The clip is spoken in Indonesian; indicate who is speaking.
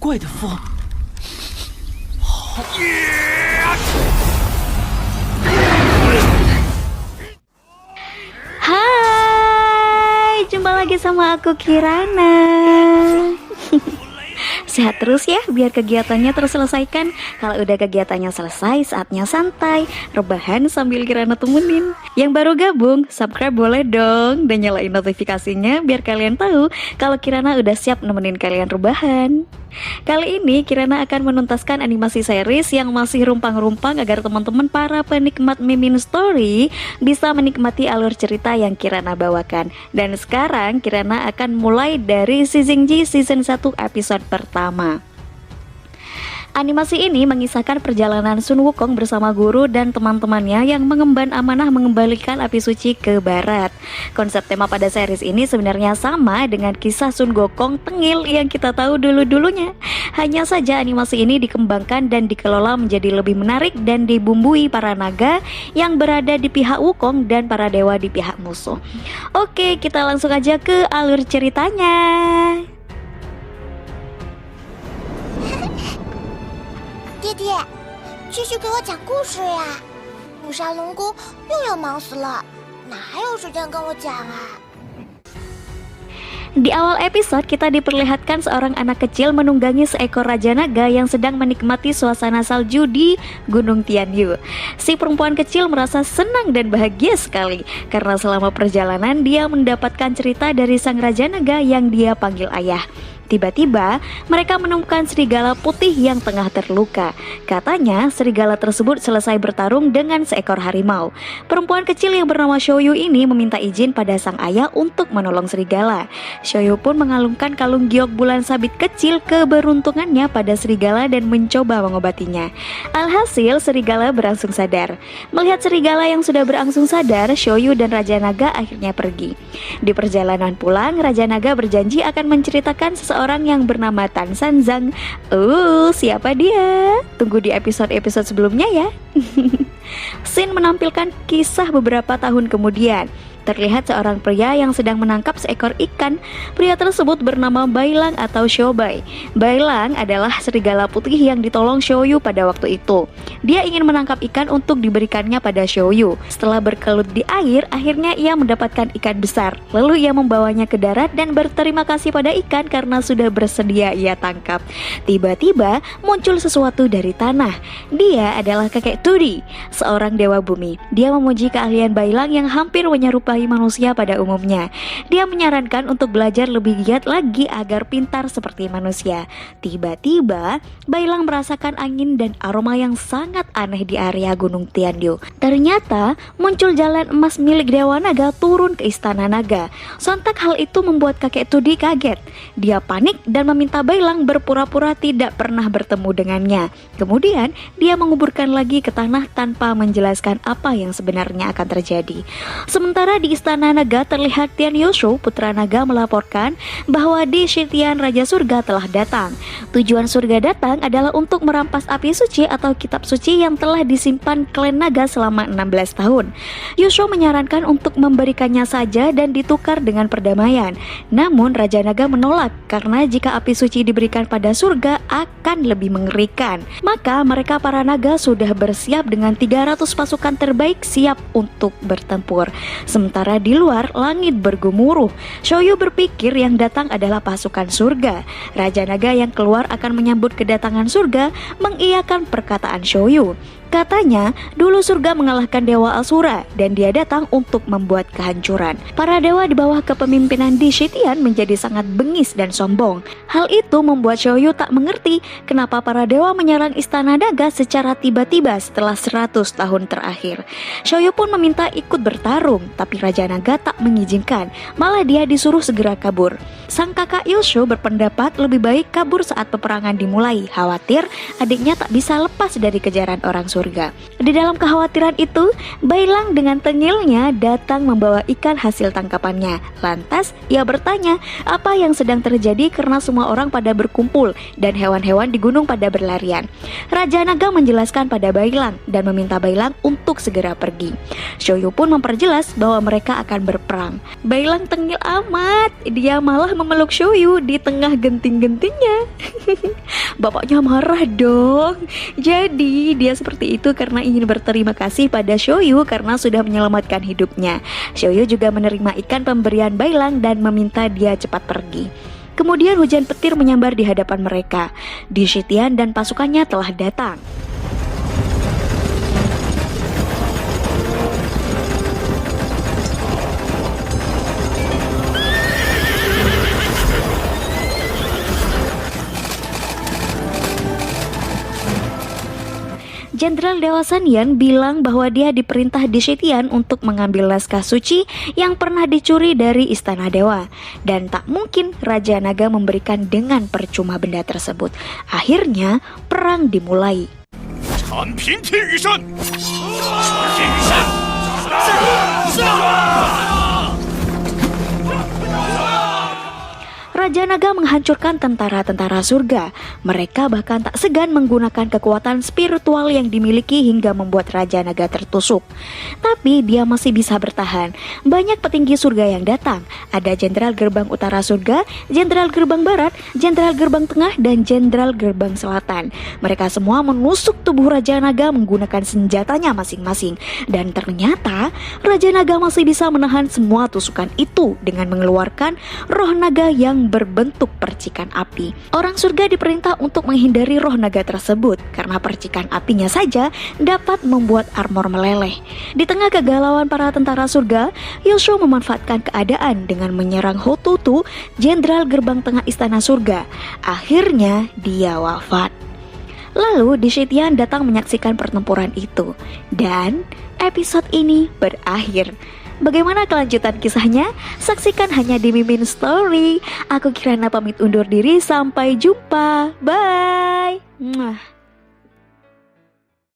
Speaker 1: 怪的风。
Speaker 2: Hai, jumpa lagi sama aku Kirana. Sehat terus ya, biar kegiatannya terselesaikan. Kalau udah kegiatannya selesai, saatnya santai, rebahan sambil Kirana temenin. Yang baru gabung, subscribe boleh dong, dan nyalain notifikasinya biar kalian tahu kalau Kirana udah siap nemenin kalian rebahan. Kali ini Kirana akan menuntaskan animasi series yang masih rumpang-rumpang agar teman-teman para penikmat Mimin Story bisa menikmati alur cerita yang Kirana bawakan. Dan sekarang Kirana akan mulai dari Season G Season 1 episode pertama. Animasi ini mengisahkan perjalanan Sun Wukong bersama guru dan teman-temannya yang mengemban amanah mengembalikan api suci ke barat. Konsep tema pada series ini sebenarnya sama dengan kisah Sun Gokong Tengil yang kita tahu dulu-dulunya. Hanya saja animasi ini dikembangkan dan dikelola menjadi lebih menarik dan dibumbui para naga yang berada di pihak Wukong dan para dewa di pihak musuh. Oke, kita langsung aja ke alur ceritanya.
Speaker 3: 爹爹，继续给我讲故事呀！木沙龙宫又要忙死了，哪还有时间跟我讲啊？
Speaker 2: Di awal episode kita diperlihatkan seorang anak kecil menunggangi seekor raja naga yang sedang menikmati suasana salju di Gunung Tianyu. Si perempuan kecil merasa senang dan bahagia sekali karena selama perjalanan dia mendapatkan cerita dari sang raja naga yang dia panggil ayah. Tiba-tiba mereka menemukan serigala putih yang tengah terluka. Katanya serigala tersebut selesai bertarung dengan seekor harimau. Perempuan kecil yang bernama Shoyu ini meminta izin pada sang ayah untuk menolong serigala. Shoyu pun mengalungkan kalung giok bulan sabit kecil keberuntungannya pada serigala dan mencoba mengobatinya. Alhasil serigala berangsung sadar. Melihat serigala yang sudah berangsung sadar, Shoyu dan Raja Naga akhirnya pergi. Di perjalanan pulang, Raja Naga berjanji akan menceritakan seseorang yang bernama Tan Sanzang. Siapa dia? Tunggu di episode-episode sebelumnya ya. Scene menampilkan kisah beberapa tahun kemudian. Terlihat seorang pria yang sedang menangkap seekor ikan. Pria tersebut bernama Bailang atau Shoubai. Bailang adalah serigala putih yang ditolong Shoyu pada waktu itu. Dia ingin menangkap ikan untuk diberikannya pada Shoyu. Setelah berkelut di air, akhirnya ia mendapatkan ikan besar. Lalu ia membawanya ke darat dan berterima kasih pada ikan karena sudah bersedia ia tangkap. Tiba-tiba muncul sesuatu dari tanah. Dia adalah kakek Tudi, seorang dewa bumi. Dia memuji keahlian Bailang yang hampir menyerupai manusia pada umumnya. Dia menyarankan untuk belajar lebih giat lagi agar pintar seperti manusia. Tiba-tiba Bailang merasakan angin dan aroma yang sangat aneh di area Gunung Tianyu. Ternyata muncul jalan emas milik Dewa Naga turun ke Istana Naga. Sontak hal itu membuat kakek Tudi kaget. Dia panik dan meminta Bailang berpura-pura tidak pernah bertemu dengannya. Kemudian dia menguburkan lagi ke tanah tanpa menjelaskan apa yang sebenarnya akan terjadi. Sementara di Istana Naga terlihat Tian Yushu, putra naga, melaporkan bahwa Di Shitian Raja Surga telah datang. Tujuan surga datang adalah untuk merampas api suci atau kitab suci yang telah disimpan klan naga selama 16 tahun. Yushu menyarankan untuk memberikannya saja dan ditukar dengan perdamaian. Namun Raja Naga menolak karena jika api suci diberikan pada surga akan lebih mengerikan. Maka mereka para naga sudah bersiap dengan 300 pasukan terbaik siap untuk bertempur. Sementara di luar langit bergemuruh. Shoyu berpikir yang datang adalah pasukan surga. Raja Naga yang keluar akan menyambut kedatangan surga mengiyakan perkataan Shoyu. Katanya, dulu surga mengalahkan Dewa Asura dan dia datang untuk membuat kehancuran. Para dewa di bawah kepemimpinan Di Shitian menjadi sangat bengis dan sombong. Hal itu membuat Shoyu tak mengerti kenapa para dewa menyerang Istana Naga secara tiba-tiba setelah 100 tahun terakhir. Shoyu pun meminta ikut bertarung, tapi Raja Naga tak mengizinkan. Malah dia disuruh segera kabur. Sang kakak Yushu berpendapat lebih baik kabur saat peperangan dimulai. Khawatir adiknya tak bisa lepas dari kejaran orang surga. surga. Di dalam kekhawatiran itu, Bailang dengan tengilnya datang membawa ikan hasil tangkapannya. Lantas ia bertanya apa yang sedang terjadi karena semua orang pada berkumpul dan hewan-hewan di gunung pada berlarian. Raja Naga menjelaskan pada Bailang dan meminta Bailang untuk segera pergi. Xiaoyu pun memperjelas bahwa mereka akan berperang. Bailang tengil amat, dia malah memeluk Xiaoyu di tengah genting-gentingnya. Bapaknya marah dong. Jadi dia seperti itu karena ingin berterima kasih pada Xiaoyu karena sudah menyelamatkan hidupnya. Xiaoyu juga menerima ikan pemberian Bailang dan meminta dia cepat pergi. Kemudian hujan petir menyambar di hadapan mereka. Di Shitian dan pasukannya telah datang. Jenderal Dewa Sanyan bilang bahwa dia diperintah di Shitian untuk mengambil naskah suci yang pernah dicuri dari Istana Dewa. Dan tak mungkin Raja Naga memberikan dengan percuma benda tersebut. Akhirnya perang dimulai. Raja Naga menghancurkan tentara-tentara surga. Mereka bahkan tak segan menggunakan kekuatan spiritual yang dimiliki hingga membuat Raja Naga tertusuk. Tapi dia masih bisa bertahan. Banyak petinggi surga yang datang. Ada Jenderal Gerbang Utara Surga, Jenderal Gerbang Barat, Jenderal Gerbang Tengah, dan Jenderal Gerbang Selatan. Mereka semua menusuk tubuh Raja Naga menggunakan senjatanya masing-masing. Dan ternyata Raja Naga masih bisa menahan semua tusukan itu dengan mengeluarkan roh naga yang berbentuk percikan api. Orang surga diperintah untuk menghindari roh naga tersebut karena percikan apinya saja dapat membuat armor meleleh. Di tengah kegalauan para tentara surga, Yosho memanfaatkan keadaan dengan menyerang Hotutu, Jenderal Gerbang Tengah Istana Surga. Akhirnya dia wafat. Lalu di Shitian datang menyaksikan pertempuran itu dan episode ini berakhir. Bagaimana kelanjutan kisahnya? Saksikan hanya di Mimin Story. Aku Kirana pamit undur diri, sampai jumpa. Bye.